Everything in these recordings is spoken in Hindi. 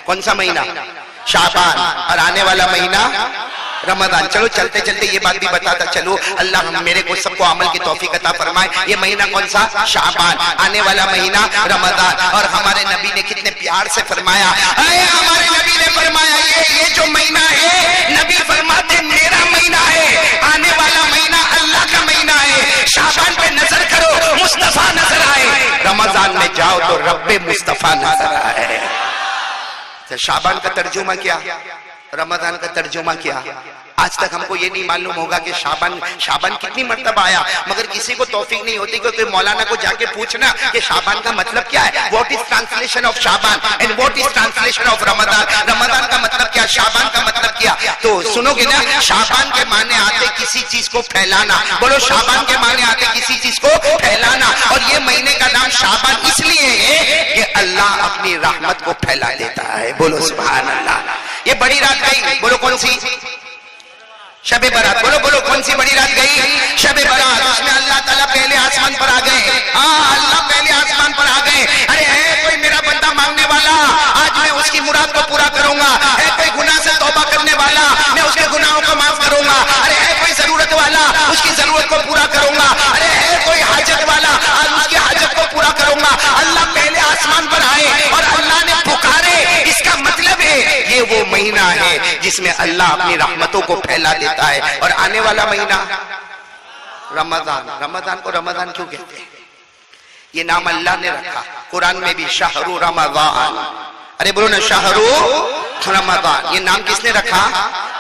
कौन सा महीना? शाबान। और आने वाला महीना रमजान। चलो चलते चलते ये बात भी बताता चलो, अल्लाह हम मेरे को सबको अमल की तौफीक अता फरमाए। ये महीना कौन सा? शाबान। आने वाला महीना रमजान। और हमारे नबी ने कितने प्यार से फरमाया, हमारे नबी ने फरमाया ये जो महीना है, नबी फरमाते मेरा महीना है, आने वाला महीना अल्लाह का महीना है। शाबान पे नजर करो, मुस्तफा नजर आए। रमजान में जाओ तो रब्बे मुस्तफा नजर आए। तो शाबान का तर्जुमा क्या, रमजान का तर्जुमा क्या? आज तक हमको ये नहीं मालूम होगा कि शाबान कितनी मर्तबा आया, मगर किसी को तौफीक नहीं होती कि मौलाना को जाके पूछना कि शाबान का मतलब क्या है, what is translation of Shaban and what is translation of Ramzan, Ramzan का मतलब क्या, शाबान का मतलब क्या। तो सुनोगे ना, शाबान के माने आते किसी चीज को फैलाना। बोलो, शाबान के माने आते किसी चीज को फैलाना। और ये महीने का नाम शाबान इसलिए है कि अल्लाह अपनी रहमत को फैला देता है। बोलो सुभान अल्लाह। ये बड़ी रात गई, बोलो कौन सी? शबे बारात। बोलो बोलो कौन सी बड़ी रात गई? शबे बारात। उसमें अल्लाह ताला पहले आसमान पर आ गए। हाँ, अल्लाह पहले आसमान पर आ गए। अरे है कोई मेरा बंदा मांगने वाला, आज मैं उसकी मुराद को पूरा करूंगा। है कोई गुनाह से तौबा करने वाला, मैं उसके गुनाहों को माफ करूंगा। अरे है कोई जरूरत वाला, उसकी जरूरत को पूरा करूंगा। अरे है कोई हाजत वाला, आज उसकी हाजत को पूरा करूंगा। अल्लाह पहले आसमान पर आए और अल्लाह ने पुकारे। इसका मतलब है ये वो महीना है जिसमें अल्लाह अपनी रहमतों को फैला देता है। और आने वाला महीना रमजान। रमजान को रमजान क्यों कहते हैं? ये नाम अल्लाह ने रखा, कुरान में भी शहरु रमजान। अरे बोलो ना, शहरु रमजान। ये नाम किसने रखा?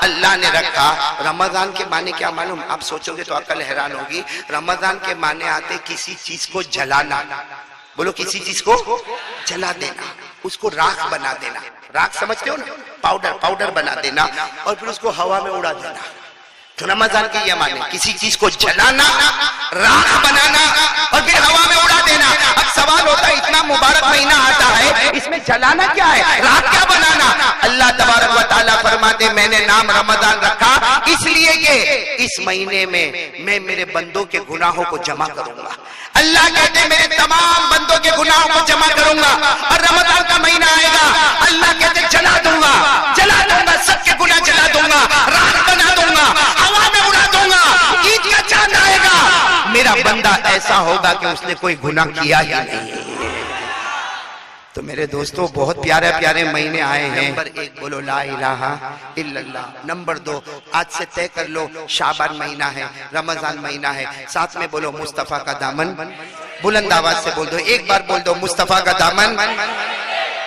अल्लाह ने रखा। रमजान के माने क्या मालूम? आप सोचोगे तो अकल हैरान होगी। रमजान के माने आते किसी चीज को जलाना। बोलो, किसी चीज को जला देना, उसको राख बना देना। राख समझते हो ना, पाउडर बना देना और फिर उसको हवा में उड़ा देना। तो रमजान के ये माने किसी चीज को जलाना, राख बनाना और फिर हवा में उड़ा देना। अब सवाल होता है, इतना मुबारक महीना आता है, इसमें जलाना क्या है, राख क्या बनाना? अल्लाह तबारक व तआला फरमाते मैंने नाम रमजान रखा इसलिए कि इस महीने में मैं मेरे बंदों के गुनाहों को जमा करूंगा। अल्लाह कहते मेरे तमाम बंदों के गुनाहों को जमा करूंगा। और रमजान का महीना आएगा, अल्लाह कहते जला दूंगा, सबके गुनाह जला दूंगा, राख बना दूंगा, हवा में उड़ा दूंगा। ईद का चांद आएगा, मेरा बंदा ऐसा होगा कि उसने कोई गुनाह किया ही नहीं। तो मेरे दोस्तों, बहुत प्यारे प्यारे महीने आए हैं। नंबर 1 बोलो ला इलाहा इल्लल्लाह। नंबर 2 आज से तय कर लो, शाबान महीना है, रमजान महीना है। साथ में बोलो मुस्तफा का दामन। बुलंद आवाज से बोल दो, एक बार बोल दो मुस्तफा का दामन।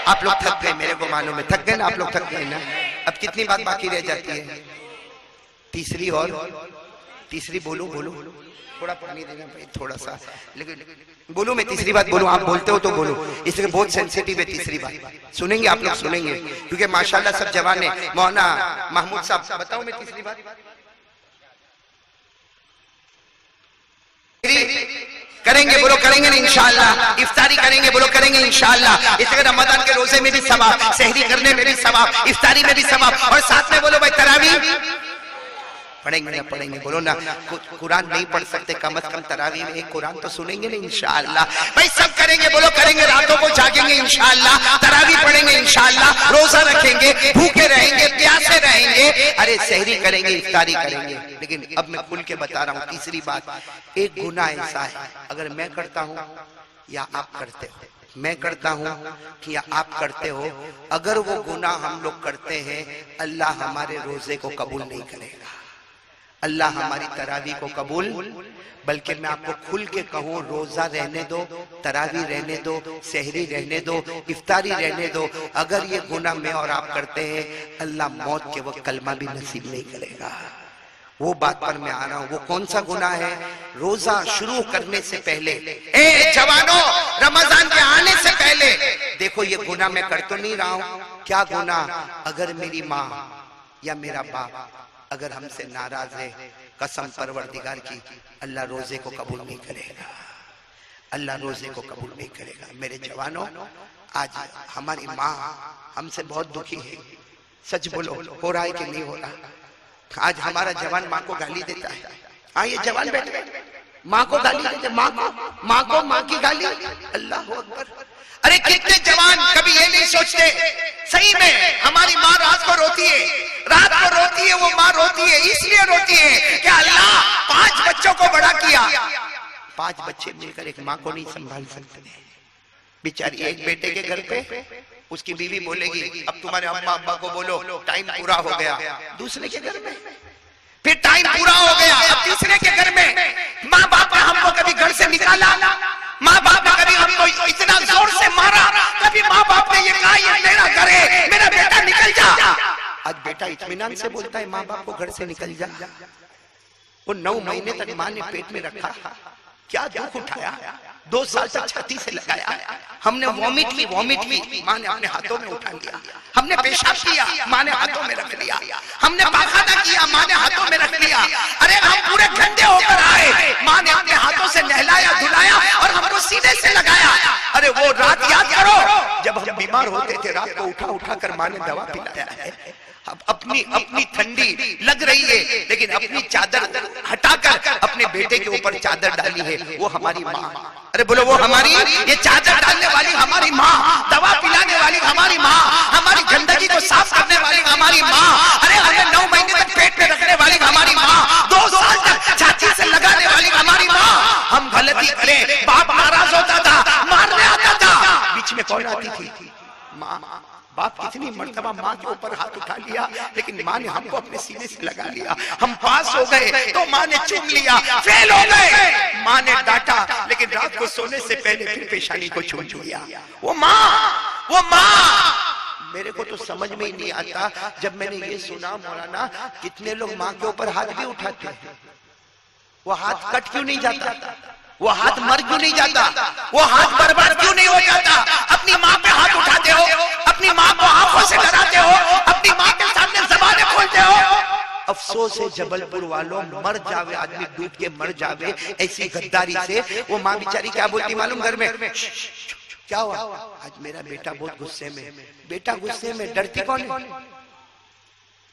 आप लोग थक गए, मेरे को मालूम है, थक गए ना आप लोग, थक गए ना। अब कितनी बात बाकी रह जाती है? तीसरी। और तीसरी बोलो थोड़ा पानी देना भाई, थोड़ा सा, लेकिन बोलो मैं तीसरी बात बोलूं, आप बोलते हो तो बोलो, इसलिए बहुत सेंसिटिव है तीसरी बात। सुनेंगे आप लोग, सुनेंगे, क्योंकि माशाल्लाह सब जवान है। मौलाना महमूद साहब बताओ मैं तीसरी बात करेंगे, बोलो करेंगे ना इंशाअल्लाह। इफ्तारी करेंगे, बोलो करेंगे इंशाअल्लाह। इसलिए रमजान के रोजे में भी सवाब, सहरी करने में भी सवाब, इफ्तारी में भी सवाब। और साथ में बोलो भाई तरावी पढ़ेंगे, बोलो ना। कुरान नहीं पढ़ सकते, कम से कम तरावी में एक कुरान तो सुनेंगे ना इंशाअल्लाह। भाई सब करेंगे, बोलो करेंगे। रातों को जागेंगे इंशाअल्लाह, तरावी पढ़ेंगे इंशाअल्लाह, रोजा रखेंगे, भूखे रहेंगे, प्यासे रहेंगे, अरे सहरी करेंगे, इफ्तारी करेंगे। लेकिन अब मैं खुल के बता रहा हूँ तीसरी बात, एक गुनाह ऐसा है अगर मैं करता हूँ या आप करते हो, मैं करता हूँ कि या आप करते हो, अगर वो गुनाह हम लोग करते हैं, अल्लाह हमारे रोजे को कबूल नहीं करेगा, अल्लाह हमारी तरावी को कबूल। बल्कि मैं आपको खुल के कहूँ, रोजा रहने दो, तरावी रहने दो, सहरी रहने दो, इफ्तारी रहने दो, अगर ये गुनाह मैं और आप करते हैं, अल्लाह मौत के वक्त कलमा भी नसीब नहीं करेगा। वो बात पर मैं आ रहा हूँ, वो कौन सा गुनाह है? रोजा शुरू करने से पहले, ए जवानों, रमजान के आने से पहले देखो ये गुनाह मैं कर तो नहीं रहा हूँ। क्या गुनाह? अगर मेरी माँ या मेरा बाप अगर हमसे नाराज है, कसम परवरदिगार की, अल्लाह रोजे को कबूल नहीं करेगा, अल्लाह रोजे को कबूल नहीं करेगा। मेरे जवानों, आज हमारी माँ हमसे बहुत दुखी है, सच बोलो, हो रहा है कि नहीं हो रहा? आज हमारा जवान माँ को गाली देता है। हाँ, ये जवान बैठे माँ को गाली देते, माँ को माँ की गाली, अल्लाह अकबर। अरे कितने जवान कभी ये नहीं सोचते, सही में हमारी माँ रात को रोती है, रात को रोती है, वो माँ रोती है इसलिए रोती है कि अल्लाह 5 बच्चों को बड़ा किया, 5 बच्चे मिलकर एक माँ को नहीं संभाल सकते। बेचारी एक बेटे के घर पे उसकी बीवी बोलेगी अब तुम्हारे अम्मा अब्बा को बोलो टाइम पूरा हो गया, दूसरे के घर में फिर टाइम पूरा हो गया, अब तीसरे के घर में माँ बाप ने हमको कभी घर से निकाला, माँ बाप ने कभी हमको इतना जोर से मारा, कभी माँ बाप ने ये कहा ये मेरा घर है, मेरा बेटा निकल जा। आज बेटा इत्मीनान से बोलता है माँ बाप को घर से निकल जा। वो 9 महीने तक माँ ने पेट में रखा, क्या दुख उठाया, 2 साल तक छाती से लगाया, हमने वॉमिट की माँ ने अपने हाथों में उठा लिया, हमने पेशाब किया माँ ने हाथों में रख लिया, हमने पाखाना किया माँ ने हाथों में रख लिया। अरे हम पूरे गंदे होकर आए, माँ ने अपने हाथों से नहलाया धुलाया और हमको सीने से लगाया। अरे वो रात याद करो जब हम बीमार होते थे, रात को उठा कर माँ ने दवा पिलाया है। अब अपनी ठंडी लग रही है लेकिन अपनी चादर हटाकर अपने बेटे के ऊपर चादर डाली है, वो हमारी माँ। अरे बोलो वो हमारी, ये चादर डालने वाली हमारी माँ, दवा पिलाने वाली हमारी माँ, हमारी गंदगी को साफ करने वाली हमारी माँ, अरे हमें 9 महीने तक पेट में रखने वाली हमारी माँ, 2 साल तक छाती से लगाने वाली हमारी माँ। हम गलती करें बाप नाराज होता था, मारने आता था, बीच में कौन आती थी? माँ। बाप कितनी मर्तबा माँ के ऊपर हाथ उठा लिया लेकिन माँ ने हमको अपने सीने से लगा लिया। हम पास हो गए तो माँ ने चूम लिया, फेल हो गए माँ ने डांटा लेकिन रात को सोने से पहले फिर पेशानी को चूम लिया। वो माँ मेरे को तो समझ में ही नहीं आता। जब मैंने ये सुना मौलाना कितने लोग माँ के ऊपर हाथ भी उठाते हैं, वो हाथ कट क्यों नहीं जाता, वो हाथ मर क्यों नहीं जाता, वो हाथ बर्बाद क्यों नहीं हो जाता? अपनी माँ पे हाथ उठाते हो, अपनी माँ को आंखों से डराते हो, अपनी माँ के सामने ज़बानें खोलते हो। अफसोस है जबलपुर वालों, मर जावे आदमी, डूब के मर जावे ऐसी गद्दारी से। वो माँ बेचारी क्या बोलती मालूम घर में, क्या हुआ आज मेरा बेटा बहुत गुस्से में, बेटा गुस्से में, डरती कौन है?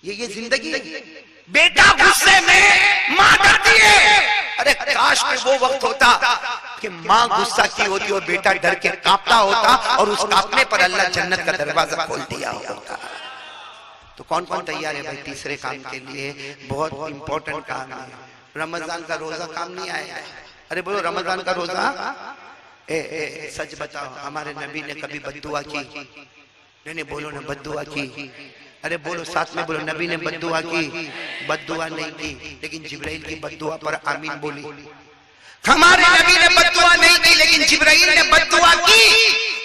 ये जिंदगी, बेटा गुस्से में माँ डरती है। अरे काश में वो वक्त होता कि माँ गुस्सा की होती और बेटा डर के कांपता होता और उस कांपने पर अल्लाह जन्नत का दरवाजा खोल दिया होता। तो कौन कौन तैयार है भाई तीसरे काम के लिए? बहुत इंपॉर्टेंट काम है। रमजान का रोजा काम नहीं आया है। अरे बोलो रमजान का रोजा। सच बताओ हमारे नबी ने कभी बद्दुआ की? नहीं बोलो ना बद्दुआ की। अरे बोलो साथ में बोलो, नबी ने बद्दुआ की? बद्दुआ नहीं की, लेकिन जिब्राइल की बद्दुआ पर आमीन बोली। हमारे नबी ने बद्दुआ नहीं की लेकिन जिब्राइल ने बद्दुआ की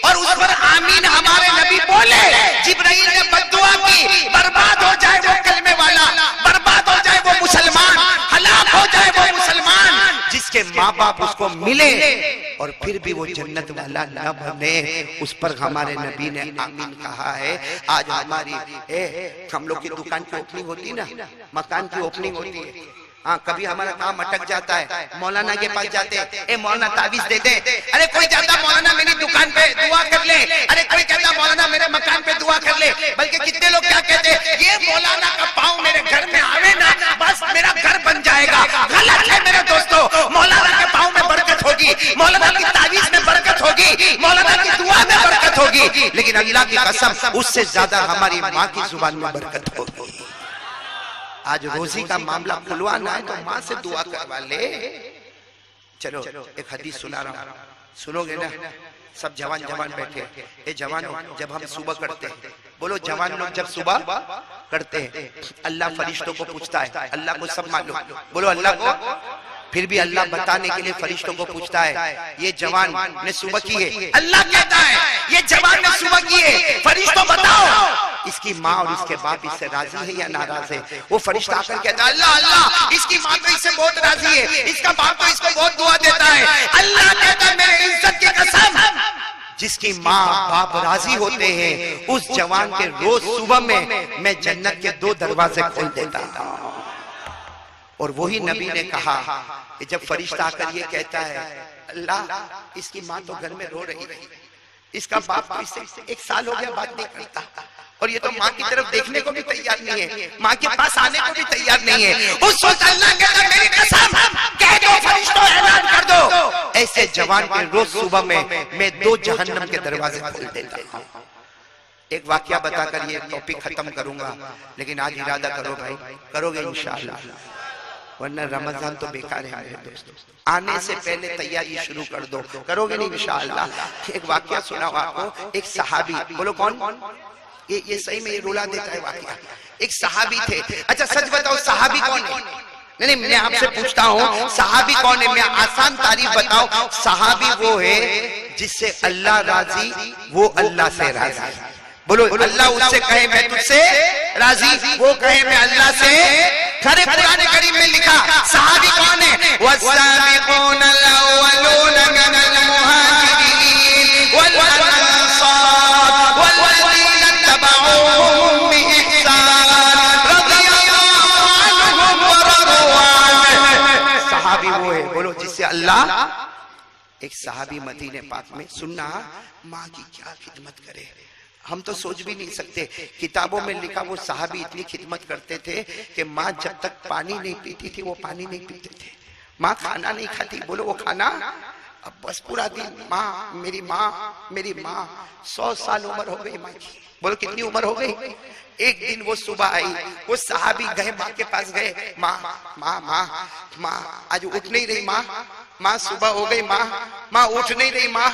और उस पर आमीन हमारे नबी बोले। जिब्राइल ने बद्दुआ की, बर्बाद हो जाए वो कलमे वाला, बर्बाद हो जाए वो मुसलमान, हलाक हो जाए वो मुसलमान जिसके माँ बाप उसको मिले और फिर भी वो जन्नत वाला न बने। उस पर हमारे नबी ने आमीन कहा है। आज हमारी हम लोग की दुकान की ओपनिंग होती ना, मकान की ओपनिंग होती है, हाँ कभी हमारा काम अटक जाता है, मौलाना के पास जाते हैं, मौलाना तावीज दे दे। अरे कोई जाता मौलाना मेरी दुकान पे दुआ कर ले, अरे कोई कहता मौलाना मेरे मकान पे दुआ कर ले। बल्कि कितने लोग क्या कहते हैं, ये मौलाना का पाँव मेरे घर में आवे ना बस मेरा घर बन जाएगा। गलत है मेरे दोस्तों, मौलाना के पाँव में बरकत होगी, मौलाना की तावीज में बरकत होगी, मौलाना की दुआ में बरकत होगी, लेकिन अल्लाह की कसम उससे ज्यादा हमारी माँ की जुबान में बरकत होगी। आज रोजी का मामला खुलवाना है तो माँ से दुआ करवा ले। चलो एक हदीस सुना रहा हूँ, सुनोगे ना? सब जवान बैठे। ये जवानों जब हम सुबह करते हैं, बोलो जवान लोग जब सुबह करते हैं अल्लाह फरिश्तों को पूछता है, अल्लाह को सब मालूम, बोलो अल्लाह को, फिर भी अल्लाह बताने के लिए फरिश्तों को पूछता है ये जवान ने सुबह की है। अल्लाह कहता है ये जवान ने सुबह की है, फरिश्तों बताओ इसकी माँ और इसके बाप इससे राजी है या नाराज है? वो फरिश्ता आकर कहता है अल्लाह अल्लाह इसकी माँ तो इससे बहुत राजी है, इसका बाप तो इसको बहुत दुआ देता है। अल्लाह कहता है मेरे इज्जत की कसम, जिसकी माँ बाप राजी होते हैं उस जवान के रोज सुबह में मैं जन्नत के 2 दरवाजे खोल देता हूँ। और वही नबी ने कहा कि जब फरिश्ता आकर ये कहता है अल्लाह इसकी माँ तो घर में रो रही है, इसका बाप तो इससे 1 साल हो गया बात नहीं करता, और और ये तो माँ की तरफ देखने को भी तैयार नहीं है, माँ के पास आने को भी तैयार नहीं है। उस वक्त अल्लाह कहता मेरी कसम कह दो फरिश्तों ऐलान कर दो, ऐसे जवान के रोज सुबह में मैं 2 जहन्नम के दरवाजे खोल देता हूँ। एक वाकया बताकर ये टॉपिक खत्म करूंगा, लेकिन आज इरादा करो भाई, करोगे इंशाअल्लाह, वरना रमजान तो बेकार है मेरे दोस्तों। आने से पहले तैयारी शुरू कर दो, करोगे नहीं इंशाअल्लाह। एक वाकया सुनाओ आपको, एक सहाबी, बोलो कौन? ये सही में ये रुला देता है वाकया। एक सहाबी थे, अच्छा सच बताओ सहाबी कौन है? नहीं मैं आपसे पूछता हूँ सहाबी कौन है? मैं आसान तारीफ बताओ, सहाबी वो है जिससे अल्लाह राजी, वो अल्लाह से राजी। बोलो अल्लाह उससे कहे मैं तुझसे राजी, वो कहे मैं अल्लाह से। सारे पुराने करीम में लिखा सहाबी कौन है? वस्साबिकून अल-अव्वलून मिनल मुहाजिरीन वल अंसार वल्लज़ीना तबऊहुम बिइहसान रज़ियल्लाहु अन्हुम व रज़ू अन्हु। सहाबी वो है, बोलो जिससे अल्लाह। एक सहाबी मदीने पाक में, सुनना माँ की क्या खिदमत करे, हम तो सोच भी नहीं सकते। किताबों में लिखा वो सहाबी इतनी खिदमत करते थे कि माँ जब तक पानी नहीं पीती थी वो पानी नहीं पीते थे। माँ खाना नहीं खाती, बोलो वो खाना, अब बस पूरा दिन माँ मेरी माँ मेरी माँ। 100 साल उम्र हो गई माँ की, बोलो कितनी उम्र हो गई। एक दिन वो सुबह आई, वो सहाबी गए माँ के पास गए, माँ माँ माँ माँ आज उठ नहीं रही माँ, माँ सुबह हो गई माँ, माँ उठ नहीं रही माँ।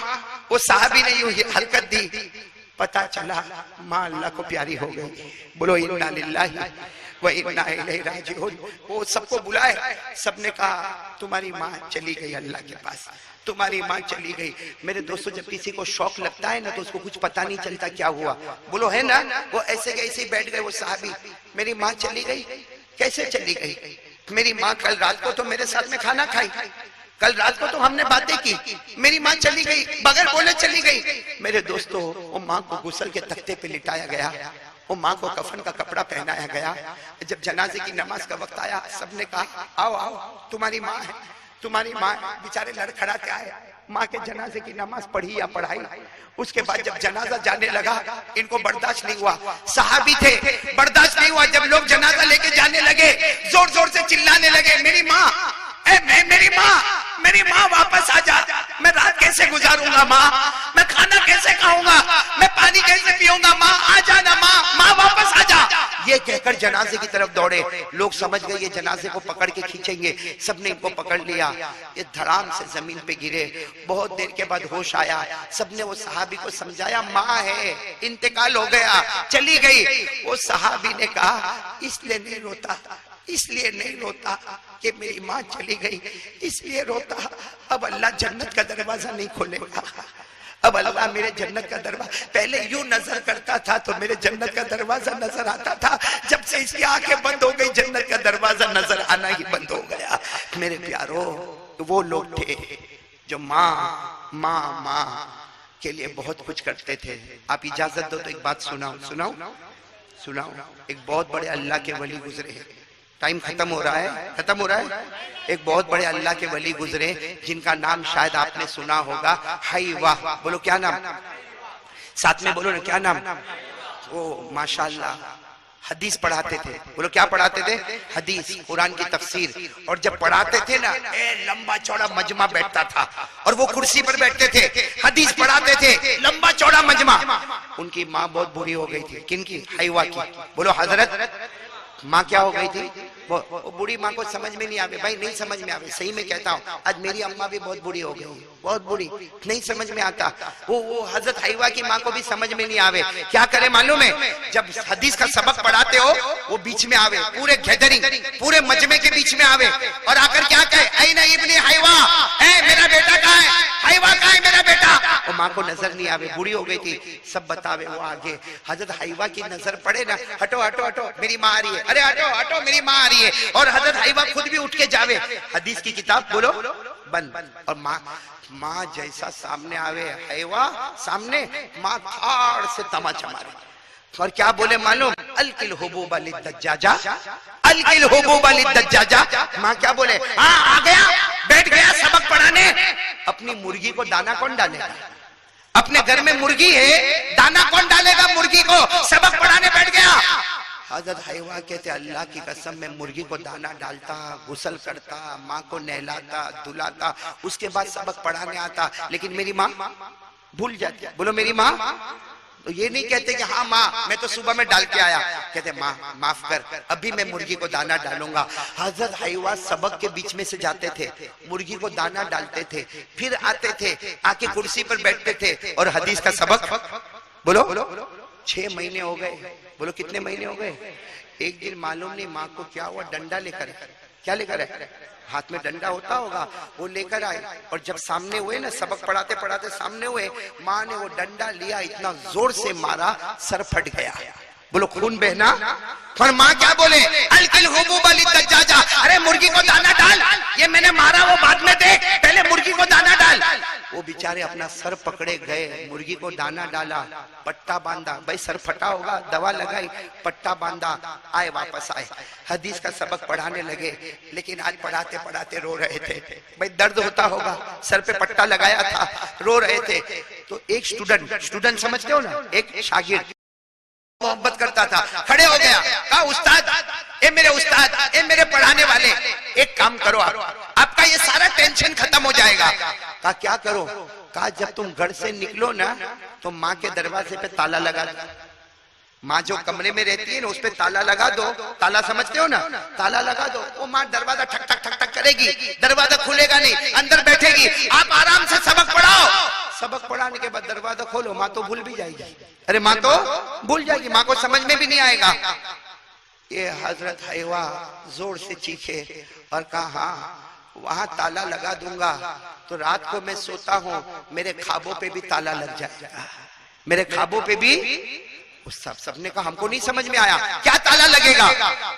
वो सहाबी ने यूं हरकत दी, पता चला माँ अल्लाह को प्यारी हो गई। बोलो इन्ना लिल्लाहि व इन्ना इलैहि राजिऊन। वो सबको बुलाए, सबने कहा तुम्हारी माँ चली गई अल्लाह के पास, तुम्हारी माँ चली गई। मेरे दोस्तों जब किसी को शौक लगता है ना तो उसको कुछ पता नहीं चलता क्या हुआ, बोलो है ना। वो ऐसे कैसे ही बैठ गए वो साहबी, मेरी माँ चली गई। कैसे चली गई? मेरी माँ कल रात को तो मेरे साथ में खाना खाई, कल रात को तो हमने बातें की, मेरी माँ चली गई, बगैर बोले चली गई। मेरे दोस्तों वो माँ को गुस्ल के तख्ते पे लिटाया गया, वो माँ को कफन का कपड़ा पहनाया गया। जब जनाजे की नमाज का वक्त आया सबने कहा आओ आओ तुम्हारी माँ है, तुम्हारी माँ। बेचारे लड़खड़ाते आए, माँ के जनाजे की नमाज पढ़ी या पढ़ाई। उसके बाद जब जनाजा जाने लगा इनको बर्दाश्त नहीं हुआ, सहाबी थे, बर्दाश्त नहीं हुआ। जब लोग जनाजा लेके जाने लगे जोर जोर से चिल्लाने लगे मेरी माँ, मेरी माँ वापस आ जा, मैं रात कैसे गुजारूंगा माँ, मैं खाना कैसे खाऊंगा, मैं पानी कैसे पीऊंगा माँ, आ जाना माँ, माँ वापस आ जा। ये कहकर जनाजे की तरफ दौड़े। लोग समझ गए ये जनाजे को पकड़ के खींचेंगे, सबने इनको पकड़ लिया। ये धड़ाम से जमीन पे गिरे। बहुत देर के बाद होश आया, सबने वो सहाबी को समझाया माँ है, इंतकाल हो गया, चली गई। वो सहाबी ने कहा इसलिए नहीं रोता, इसलिए नहीं रोता कि मेरी माँ चली गई, इसलिए रोता अब अल्लाह जन्नत का दरवाजा नहीं खोलेगा, अब अल्लाह मेरे जन्नत का दरवाजा। पहले यूं नजर करता था तो मेरे जन्नत का दरवाजा नजर आता था, जब से इसकी आंखें बंद हो गई जन्नत का दरवाजा नजर आना ही बंद हो गया। मेरे प्यारो वो लोग थे जो माँ माँ माँ के लिए बहुत कुछ करते थे। आप इजाजत दो तो एक बात सुनाओ सुनाओ सुनाओ। एक बहुत बड़े अल्लाह के वली गुजरे हैं, टाइम खत्म हो रहा है, खत्म हो रहा है। एक बहुत बड़े अल्लाह के वली गुजरे जिनका नाम शायद आपने सुना होगा, हाइवा। बोलो क्या नाम, साथ में बोलो ना क्या नाम। ओ माशाल्लाह हदीस पढ़ाते थे। बोलो क्या पढ़ाते थे? हदीस, कुरान की तफसीर। और जब पढ़ाते थे ना लंबा चौड़ा मजमा बैठता था और वो कुर्सी पर बैठते थे, हदीस पढ़ाते थे, लंबा चौड़ा मजमा। उनकी माँ बहुत बुरी हो गई थी। किनकी? हाइवा की। बोलो हजरत माँ क्या हो गई थी? वो बूढ़ी माँ को समझ में नहीं आवे भाई, नहीं समझ में आवे, सही में कहता हूँ। आज मेरी अम्मा भी बहुत बुरी हो गई, बहुत बुरी, नहीं समझ में आता। वो हजरत हाइवा की माँ को भी समझ में नहीं आवे। क्या करे मालूम है? जब हदीस का सबक पढ़ाते हो वो बीच में आवे, पूरे गैदरिंग, पूरे मजमे के बीच में आवे और आकर क्या कहे, ऐना इब्ने हाइवा, मेरा बेटा कहाँ है? हाइवा कहाँ है मेरा बेटा? वो माँ को नजर नहीं आवे, बूढ़ी हो गई थी। सब बतावे वो आगे। हजरत हाइवा की नजर पड़े ना, हटो हटो हटो मेरी माँ आ रही है, अरे हटो हटो मेरी माँ आ रही है। और हजरत हाइवा खुद भी उठ के जावे, हदीस की किताब बोलो बंद। और माँ जैसा सामने आवे, हाइवा सामने, माँ थाड़ से तमाचा मारे और क्या बोले मालूम? अलकिल हुबूबा लिद्दज्जाजा, अलकिल हुबूबा लिद्दज्जाजा। माँ क्या बोले? हाँ आ गया, बैठ गया सबक पढ़ाने। अपनी मुर्गी को दाना कौन डालेगा? अपने घर में मुर्गी है, दाना कौन डालेगा मुर्गी को? सबक पढ़ाने हजरत हवा कहते अल्लाह की कसम मैं मुर्गी को दाना डालता, गुसल करता, माँ को नहलाता, धुलाता, उसके बाद सबक पढ़ाने आता, लेकिन मेरी माँ भूल जाती। बोलो मेरी माँ। तो ये नहीं कहते कि हाँ माँ मैं तो सुबह में डाल के आया, कहते माँ माफ कर, अभी मैं मुर्गी को दाना डालूंगा। हजरत हवा सबक के बीच में से जाते थे, मुर्गी को दाना डालते थे, फिर आते थे, आके कुर्सी पर बैठते थे और हदीस का सबक। बोलो 6 महीने हो गए। बोलो कितने महीने हो गए? एक दिन मालूम नहीं माँ को क्या हुआ, डंडा लेकर, क्या लेकर है, हाथ में डंडा होता होगा, वो लेकर आए और जब सामने हुए ना, सबक पढ़ाते पढ़ाते सामने हुए, माँ ने वो डंडा लिया, इतना जोर से मारा, सर फट गया। बोलो खून बहना। और माँ क्या बोले, अलकिल हुबूब अली दज्जाजा, अरे मुर्गी को दाना डाल, ये मैंने मारा वो बाद में देख, पहले मुर्गी को दाना डाल। वो बेचारे अपना सर पकड़े गए, मुर्गी को दाना डाला, पट्टा बांधा, भाई सर फटा होगा, दवा लगाई, पट्टा बांधा, आए वापस आए, हदीस का सबक पढ़ाने लगे। लेकिन आज पढ़ाते पढ़ाते रो रहे थे, भाई दर्द होता होगा, सर पे पट्टा लगाया था, रो रहे थे। तो एक स्टूडेंट समझते हो ना, एक शागिर्द मोहब्बत करता था, खड़े हो गया, कहा उस्ताद, ए मेरे उस्ताद, ए मेरे पढ़ाने वाले, एक काम करो, आपका ये सारा टेंशन खत्म हो जाएगा। कहा क्या करो? कहा जब तुम घर से निकलो ना तो माँ के दरवाजे पे ताला लगा दो, माँ जो कमरे में रहती है ना उस पे ताला लगा दो, ताला समझते हो ना, ताला लगा दो, वो माँ दरवाजा ठक ठक ठक ठक करेगी, दरवाजा खुलेगा नहीं, अंदर बैठेगी, आप आराम से सबक पढ़ाओ। सबक पढ़ाने के बाद दरवाजा खोलो, माँ तो भूल भी जाएगी, अरे माँ तो भूल जाएगी, माँ को समझ में भी नहीं आएगा। ये हजरत हवा जोर से चीखे और कहा हाँ वहां ताला लगा दूंगा तो रात को मैं सोता हूँ, मेरे ख्वाबों पे भी ताला लग जाएगा, मेरे ख्वाबों पे भी। उस सबने कहा हमको नहीं समझ में आया, क्या ताला लगेगा?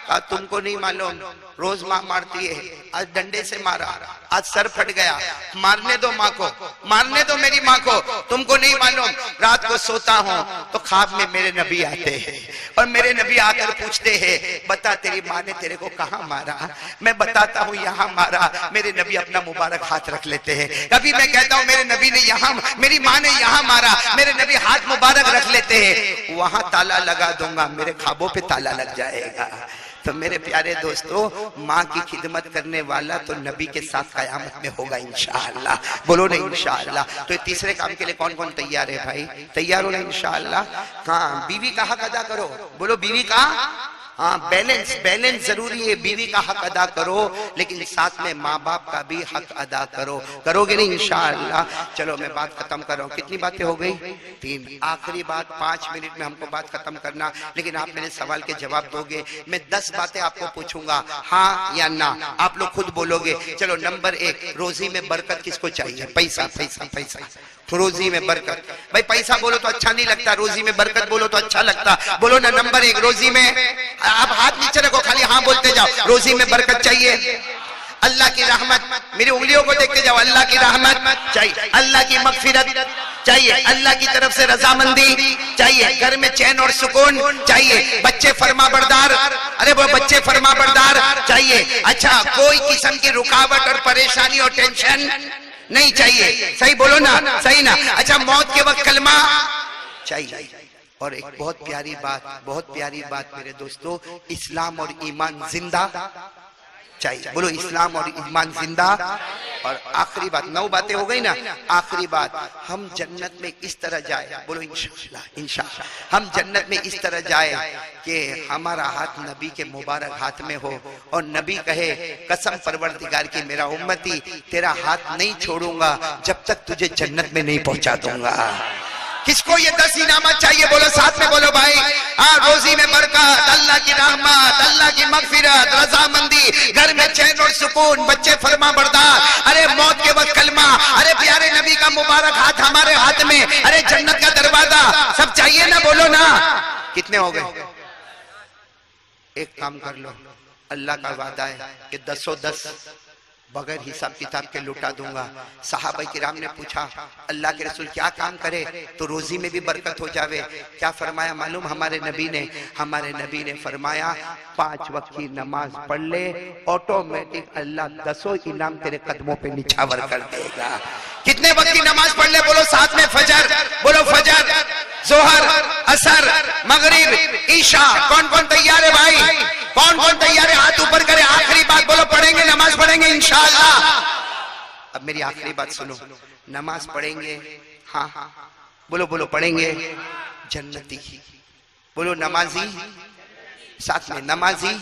कहा तुमको नहीं मालूम, रोज माँ मारती है, आज डंडे से मारा, आज सर फट गया, मारने दो माँ को, मारने दो मेरी माँ को, तुमको नहीं मालूम, रात को सोता हूँ तो ख्वाब में मेरे नबी आते हैं और मेरे नबी आकर पूछते हैं बता तेरी माँ ने तेरे को कहाँ मारा? मैं बताता हूँ यहाँ मारा, मेरे नबी अपना मुबारक हाथ रख लेते हैं। कभी मैं कहता हूँ मेरे नबी ने यहाँ, मेरी माँ ने यहाँ मारा, मेरे नबी हाथ मुबारक रख लेते हैं, वहां ताला लगा दूंगा, मेरे ख्वाबों पे ताला लग जाएगा। तो मेरे प्यारे दोस्तों, माँ की खिदमत करने वाला तो नबी के साथ कयामत में होगा इंशाअल्लाह। बोलो ना इंशाअल्लाह। तो तीसरे काम के लिए कौन कौन तैयार है भाई? तैयार हो ना इंशाअल्लाह? हाँ, बीवी का हक अदा करो। बोलो बीवी का, हाँ बैलेंस जरूरी है, बीवी का हक अदा करो लेकिन साथ में माँ बाप का भी हक अदा करो। करोगे नहीं इंशाअल्लाह? चलो मैं बात खत्म कर रहा हूँ। कितनी बातें हो गई? 3। आखिरी बात, 5 मिनट में हमको बात खत्म करना, लेकिन आप मेरे सवाल के जवाब दोगे। मैं 10 बातें आपको पूछूंगा, हाँ या ना, आप लोग खुद बोलोगे। चलो नंबर 1, रोजी में बरकत किसको चाहिए? पैसा पैसा पैसा, रोजी में बरकत। भाई पैसा बोलो तो अच्छा नहीं लगता, रोजी में बरकत बोलो तो अच्छा लगता। बोलो ना नंबर 1 रोजी में, आप हाथ नीचे रखो, खाली हाँ बोलते जाओ। रोजी में बरकत चाहिए, अल्लाह की रहमत, मेरी उंगलियों को देखते जाओ, अल्लाह की रहमत चाहिए, अल्लाह की मगफिरत चाहिए, अल्लाह की तरफ से रजामंदी चाहिए, घर में चैन और सुकून चाहिए, बच्चे फरमाबरदार, अरे वो बच्चे फरमाबरदार चाहिए। अच्छा, कोई किस्म की रुकावट और परेशानी और टेंशन नहीं चाहिए। सही बोलो ना, सही ना? अच्छा, मौत के वक्त कलमा चाहिए। और एक बहुत प्यारी बात मेरे दोस्तों, इस्लाम और ईमान जिंदा चाहिए। बोलो इस्लाम और ईमान जिंदा। और आखिरी बात, 9 बातें हो गई ना, आखिरी बात, हम जन्नत में इस तरह जाए, बोलो इंशाअल्लाह इंशाअल्लाह, हम जन्नत में इस तरह जाए कि हमारा हाथ नबी के मुबारक हाथ में हो और नबी कहे कसम परवरदिगार की मेरा उम्मती तेरा हाथ नहीं छोड़ूंगा जब तक तुझे जन्नत में नहीं पहुंचा दूंगा। किसको ये 10 इनामत चाहिए? बोलो साथ में बोलो भाई। हाँ, रोजी में बरकत, अल्लाह की रहमत, अल्लाह की मगफिरत, रजामंदी, घर में चैन और सुकून, बच्चे फरमाबरदार, अरे मौत के वक्त कलमा, अरे प्यारे नबी का मुबारक हाथ हमारे हाथ में, अरे जन्नत का दरवाजा, सब चाहिए ना? बोलो ना। कितने हो गए? एक काम कर लो, अल्लाह का वादा है कि 10 बगैर हिसाब किताब के लुटा दूंगा। सहाबा किराम ने पूछा अल्लाह के रसूल क्या काम करे तो रोजी में भी बरकत हो जावे? क्या फरमाया मालूम हमारे नबी ने फरमाया 5 वक्त की नमाज पढ़ ले, ऑटोमेटिक अल्लाह 10 इनाम तेरे कदमों पे निछावर कर देगा। कितने वक्त की नमाज पढ़ ले? बोलो साथ में फजर, बोलो फजर, जोहर, असर, मगरिब, ईशा। कौन कौन तैयार है भाई? कौन कौन तैयार है? हाथ ऊपर करे। आखिरी बात बोलो, पढ़ेंगे नमाज पढ़ेंगे इंशाअल्लाह। अब मेरी आखिरी बात सुनो, नमाज पढ़ेंगे, हाँ बोलो बोलो, पढ़ेंगे जन्नती। बोलो नमाजी, साथ में नमाजी।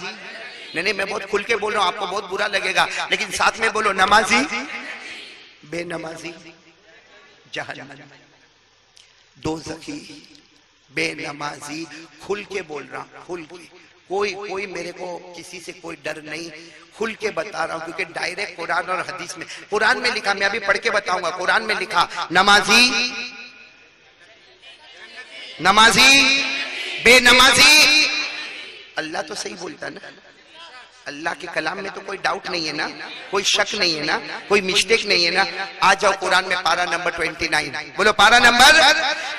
नहीं मैं बहुत खुल के बोल रहा हूं, आपको बहुत बुरा लगेगा, लेकिन साथ में बोलो नमाजी, बेनमाजी जहन्नम, दोज़खी, बेनमाजी। खुल के बोल रहा हूं, खुल के। कोई मेरे को किसी से कोई डर नहीं, खुल के बता रहा हूं, क्योंकि डायरेक्ट कुरान और हदीस में, कुरान में लिखा, मैं अभी पढ़ के बताऊंगा, कुरान में लिखा नमाजी, नमाजी, बेनमाजी। अल्लाह तो सही बोलता ना, अल्लाह के कलाम में तो कोई डाउट नहीं है ना, कोई शक नहीं है ना, कोई मिस्टेक नहीं है ना। आ जाओ कुरान में पारा नंबर 29, बोलो पारा नंबर।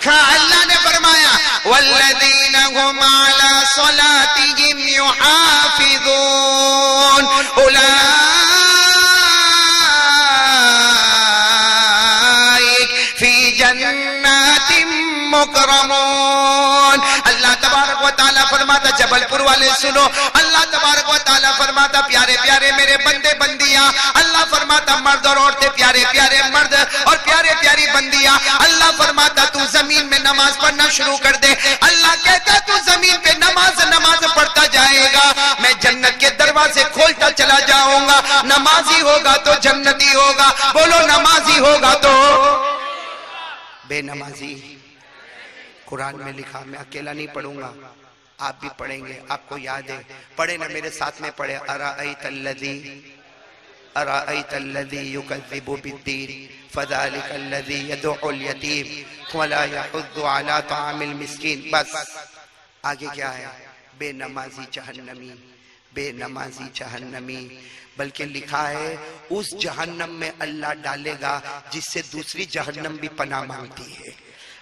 अल्लाह ने फरमाया वल्लज़ीना हुम अला सलातिहिम युहाफिज़ून उलाइक फी जन्नातिम मुकरमून। अल्लाह तबारक व तआला फरमाता, जबलपुर वाले सुनो, अल्लाह तबारक व तआला फरमाता, प्यारे प्यारे मेरे बंदे बंदियां, अल्लाह फरमाता मर्द और औरतें, प्यारे प्यारे मर्द और प्यारे प्यारी बंदियां, अल्लाह फरमाता तू जमीन में नमाज पढ़ना शुरू कर दे। अल्लाह कहता तू जमीन पे नमाज पढ़ता जाएगा, मैं जन्नत के दरवाजे खोलता चला जाऊंगा। नमाजी होगा तो जन्नती होगा, बोलो नमाजी होगा तो बेनमाजी। कुरान में लिखा, मैं अकेला नहीं पढ़ूंगा, आप भी पढ़ेंगे, आपको याद है, पढ़े ना मेरे साथ में पढ़े। अराअयतल्लज़ी युकज़्ज़िबु बिद्दीन फ़ज़ालिकल्लज़ी यदउल यतीम वला यहुद्दु अला तआमिल मिस्कीन। बस आगे क्या है? बेनमाजी जहन्नमी, बेनमाजी जहन्नमी। बल्कि लिखा है उस जहन्नम में अल्लाह डालेगा जिससे दूसरी जहन्नम भी पनाह मांगती है।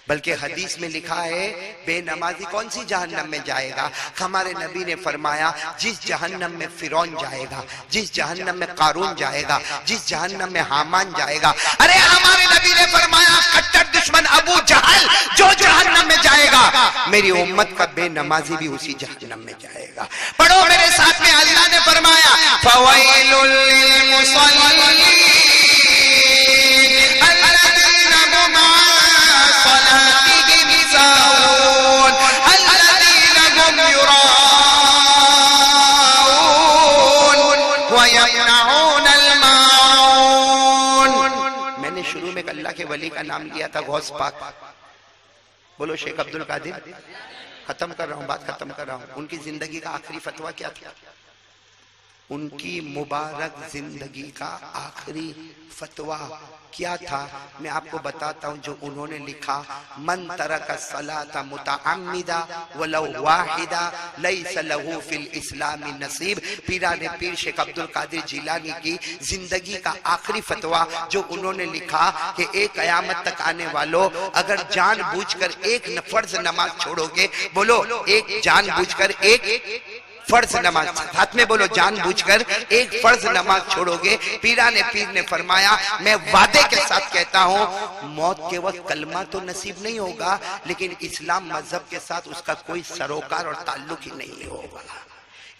बल्कि हदीस में लिखा है बेनमाजी कौन सी जहन्नम में जाएगा? हमारे नबी ने फरमाया जिस जहन्नम में फिरौन जाएगा, जिस जहन्नम में कारून जाएगा, जिस जहन्नम में हामान जाएगा। अरे हमारे नबी ने फरमाया कट्टर दुश्मन अबू जहल जो जहन्नम में जाएगा, मेरी उम्मत का बेनमाजी भी उसी जहन्नम में जाएगा। पढ़ो मेरे साथ में, अल्लाह ने फरमाया फवैलुल लिल मुसल्लीन अल्लज़ीना हुम सलातिहिम साहून अल्लज़ीना हुम युराऊन व यमनऊनल माऊन। मैंने शुरू में अल्लाह के वली का नाम लिया था गौस पाक, बोलो शेख अब्दुल कादिर। खत्म कर रहा हूं, बात खत्म कर रहा हूं। उनकी जिंदगी का आखिरी फतवा क्या था? उनकी मुबारक जिंदगी का आखिरी फतवा क्या था? मैं आपको बताता हूं जो उन्होंने लिखा, मन तरका सलाता मुतअम्मिदा वलौ वाहिदा लैसा लहू फिल इस्लामी नसीब। पीराने पीर शेख अब्दुल कादिर जिलानी की जिंदगी का आखिरी फतवा जो उन्होंने लिखा कि एक कयामत तक आने वालों, अगर जानबूझकर एक फर्ज नमाज छोड़ोगे, बोलो एक जानबूझकर एक फर्ज नमाज, हाथ में बोलो जानबूझकर एक फर्ज नमाज छोड़ोगे, पीराने पीर ने फरमाया मैं वादे के साथ कहता हूं मौत के वक्त कलमा तो नसीब नहीं होगा, लेकिन इस्लाम मजहब के साथ उसका कोई सरोकार और ताल्लुक ही नहीं होगा।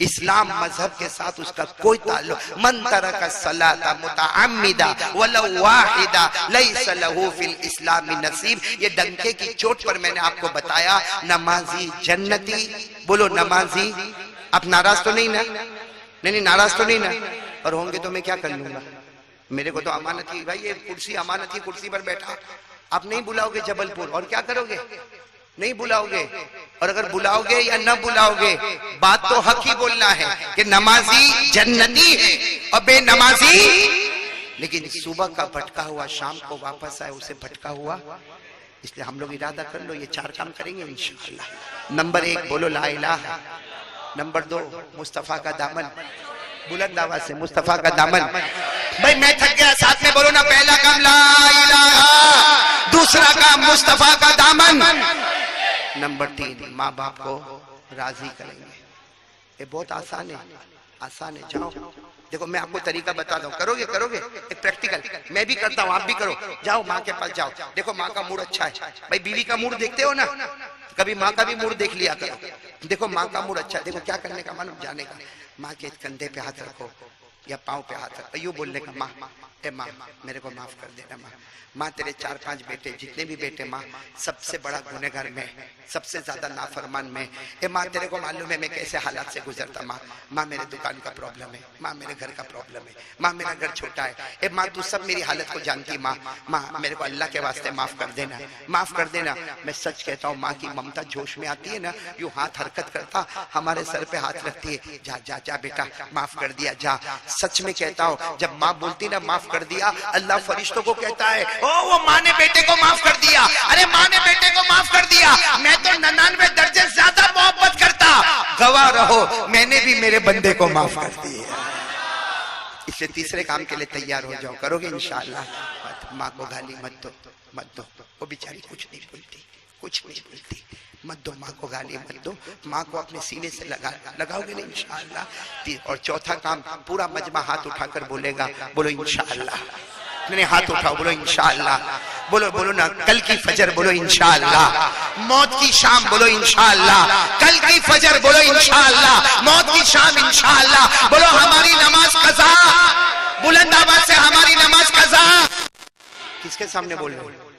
इस्लाम मजहब के साथ उसका कोई ताल्लुक। मन तरका सलाता मुतअम्मिदा वलौ वाहिदा लैसा लहू फिल इस्लामी नसीब। ये डंके की चोट पर मैंने आपको बताया नमाजी जन्नती, बोलो नमाजी। आप नाराज तो नहीं ना? नहीं नाराज तो नहीं ना? और होंगे तो मैं क्या कर लूंगा? मेरे को तो अमानत ही भाई, ये कुर्सी अमानत ही, कुर्सी पर बैठा। आप नहीं बुलाओगे जबलपुर और क्या करोगे? नहीं बुलाओगे। और अगर बुलाओगे या न बुलाओगे, बात तो हक ही बोलना है कि नमाजी जन्नती है और बेनमाजी। लेकिन सुबह का भटका हुआ शाम को वापस आए, उसे भटका हुआ। इसलिए हम लोग इरादा कर लो ये 4 काम करेंगे इंशाअल्लाह। नंबर 1 बोलो ला इलाहा। नंबर 2 मुस्तफा का दामन, बुलंद आवाज से मुस्तफा का दामन। भाई मैं थक गया, साथ में बोलो ना। पहला काम ला इलाहा, दूसरा काम मुस्तफा का दामन। नंबर 3 माँ बाप को राजी करेंगे। ये बहुत आसान है, आसान है। जाओ देखो मैं आपको तरीका बताता हूँ, करोगे करोगे एक प्रैक्टिकल, मैं भी करता हूँ, आप भी करो। जाओ माँ के पास जाओ, देखो माँ का मूड अच्छा है, भाई बीवी का मूड देखते हो ना, कभी माँ का भी मूड देख लिया करो। देखो माँ का मूड अच्छा है, देखो क्या करने का, मालूम जाने का, माँ के कंधे पे हाथ रखो या पाँव पे हाथ रखो, यूं बोलने का, माँ ए माँ मेरे को माफ कर देना, माँ माँ तेरे 4-5 बेटे, जितने भी बेटे माँ सबसे बड़ा गुनहगार मैं, सबसे ज्यादा नाफरमान मैं। ए माँ तेरे को मालूम है मैं कैसे हालात से गुजरता, माँ माँ मेरे दुकान का प्रॉब्लम है, माँ मेरे घर का प्रॉब्लम है, माँ मेरा घर छोटा है, ए माँ तू सब मेरी हालत को जानती, माँ माँ मेरे को अल्लाह के वास्ते माफ कर देना, माफ कर देना। मैं सच कहता हूँ, माँ की ममता जोश में आती है ना, यूं हाथ हरकत करता हमारे सर पे हाथ रखती है, जा जा जा बेटा माफ कर दिया जा। सच में कहता हूँ, जब माँ बोलती ना माफ कर दिया, अल्लाह फरिश्तों को कहता है ओ वो माँ ने बेटे को माफ कर दिया, अरे माँ ने बेटे को माफ कर दिया, मैं तो 99 दर्जे ज्यादा मोहब्बत करता, गवाह रहो मैंने भी मेरे बंदे को माफ कर दिया। इसलिए तीसरे काम के लिए तैयार हो जाओ, करोगे इंशाअल्लाह। माँ को गाली मत दो, मत दो, वो बेचारी कुछ नहीं बोलती, कुछ नहीं बोलती, मत दो माँ को गाली मत दो, माँ को अपने सीने से लगाओगे नहीं इंशाअल्लाह। और चौथा काम, पूरा मजमा हाथ उठाकर बोलेगा, बोलो इंशाअल्लाह, मैंने हाथ उठाओ, बोलो इंशाअल्लाह, बोलो बोलो ना, कल की फजर बोलो इंशाअल्लाह, मौत की शाम बोलो इंशाअल्लाह, कल की फजर बोलो इंशाअल्लाह, मौत की शाम इंशाअल्लाह, बोलो हमारी नमाज कज़ा, बुलंद आवाज से हमारी नमाज कज़ा। किसके सामने बोल रहे हो?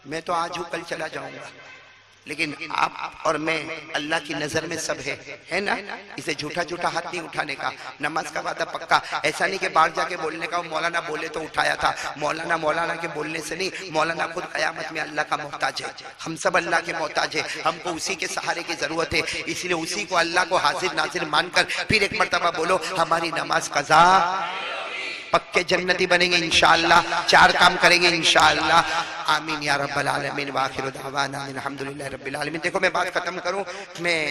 मैं तो आज हूं कल चला जाऊंगा, लेकिन आप और मैं अल्लाह की नजर में सब है ना। इसे झूठा झूठा हाथ नहीं उठाने का, नमाज का वादा पक्का। ऐसा नहीं कि बाहर जाके बोलने का, मौलाना बोले तो उठाया था, मौलाना के बोलने से नहीं, मौलाना खुद कयामत में अल्लाह का मोहताज है, हम सब अल्लाह के मोहताज है, हमको उसी के सहारे की जरूरत है, इसलिए उसी को अल्लाह को हाजिर नाजिर मानकर फिर एक मर्तबा बोलो हमारी नमाज कज़ा, पक्के जन्नती बनेंगे इंशाअल्लाह, 4 काम करेंगे इंशाअल्लाह। आमीन या रब्बल आलमीन व आखिरु दावाना अल्हम्दुलिल्लाहि रब्बिल आलमीन। देखो मैं बात खत्म करूं, मैं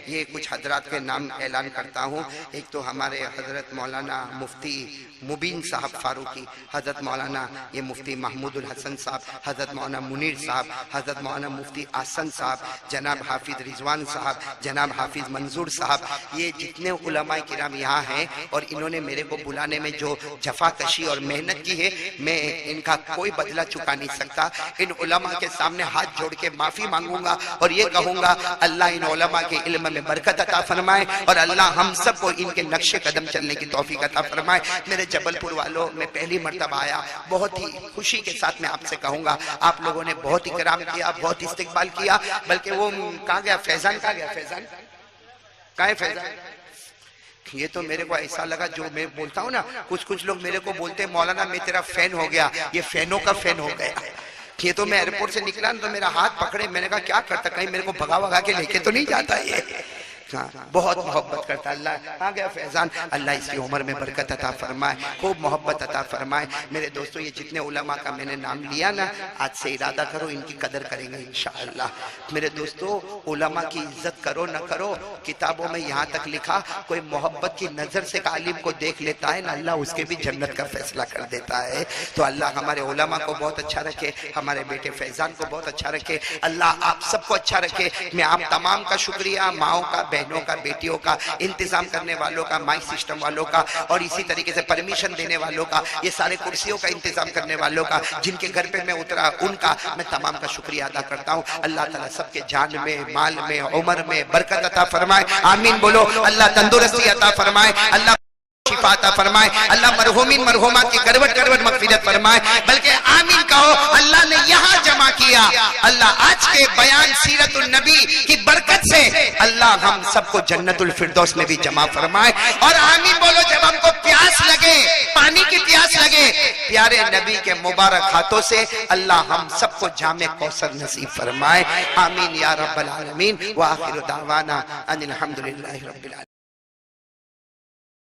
ये कुछ हजरात के नाम ऐलान करता हूं। एक तो हमारे हजरत मौलाना मुफ्ती मुबीन साहब फारूकी, हजरत मौलाना ये मुफ्ती महमूदुल हसन साहब, हजरत मौलाना मुनीर साहब, हजरत मौलाना मुफ्ती आसन साहब, जनाब हाफिज रिजवान साहब, जनाब हाफिज मंजूर साहब, ये जितने उलमाए किराम यहाँ हैं और इन्होंने मेरे को बुलाने में जो जफाकशी और मेहनत की है, मैं इनका कोई बदला चुका नहीं सकता। इन उलमा के सामने हाथ जोड़ के माफी मांगूंगा और ये कहूंगा अल्लाह इन उलमा के इल्म में बरकत अता फरमाए और अल्लाह हम सबको इनके नक्शे कदम चलने की तौफीक अता फरमाए। मेरे जबलपुर वालों, मैं पहली मर्तबा आया, बहुत ही खुशी के साथ मैं आपसे कहूंगा, आप लोगों ने बहुत इकराम किया, बहुत इस्तिकबाल किया। बल्कि वो कहाँ गया फैजान, कहाँ गया फैजान, कहाँ है फैजान? ये तो मेरे को ऐसा लगा, जो मैं बोलता हूँ ना, कुछ लोग मेरे को बोलते हैं मौलाना मैं तेरा फैन हो गया, ये फैनों का फैन हो गया। ये तो मैं एयरपोर्ट से निकला तो मेरा हाथ पकड़े, मैंने कहा क्या करता, कहीं मेरे को भगा के लेके तो नहीं जाता ये। हाँ, बहुत मोहब्बत करता अल्लाह। आ गया फैजान, अल्लाह इसकी उम्र में बरकत अता फरमाए, खूब मोहब्बत अता फरमाए। मेरे दोस्तों, ये जितने उलमा का मैंने नाम लिया ना, आज से इरादा करो इनकी कदर करेंगे इंशाअल्लाह। मेरे दोस्तों, उलमा की इज्जत करो न करो, किताबों में यहाँ तक लिखा, कोई मोहब्बत की नजर से आलिम को देख लेता है ना, अल्लाह उसके भी जन्नत का फैसला कर देता है। तो अल्लाह हमारे उलमा को बहुत अच्छा रखे, हमारे बेटे फैजान को बहुत अच्छा रखे, अल्लाह आप सबको अच्छा रखे। मैं आप तमाम का शुक्रिया, माओ का, बहनों का, बेटियों का, इंतजाम करने वालों का, माइक सिस्टम वालों का, और इसी तरीके से परमिशन देने वालों का, ये सारे कुर्सियों का इंतजाम करने वालों का, जिनके घर पे मैं उतरा उनका मैं तमाम का शुक्रिया अदा करता हूँ। अल्लाह ताला सबके जान में, माल में, उम्र में बरकत अता फरमाए, आमीन बोलो। अल्लाह तंदुरुस्ती अता फरमाए, अल्लाह शिफा अता फरमाए, अल्लाह मरहूमिन मरहूमा की करवट करवट मगफिरत फरमाए। बल्कि आमीन कहो, अल्लाह ने यहाँ जमा किया, अल्लाह आज के बयान सीरतुल नबी की बरकत से अल्लाह हम सबको जन्नतुल फिरदौस में भी जमा फरमाए। और आमीन बोलो, जब हमको प्यास लगे, पानी की प्यास लगे, प्यारे नबी के मुबारक हाथों से अल्लाह हम सबको जामे कौसर नसीब फरमाए, आमीन या रब्बल आलमीन। व आखिरु दावाना अनिल हम्दुलिल्लाहि रब्बिल आलमीन।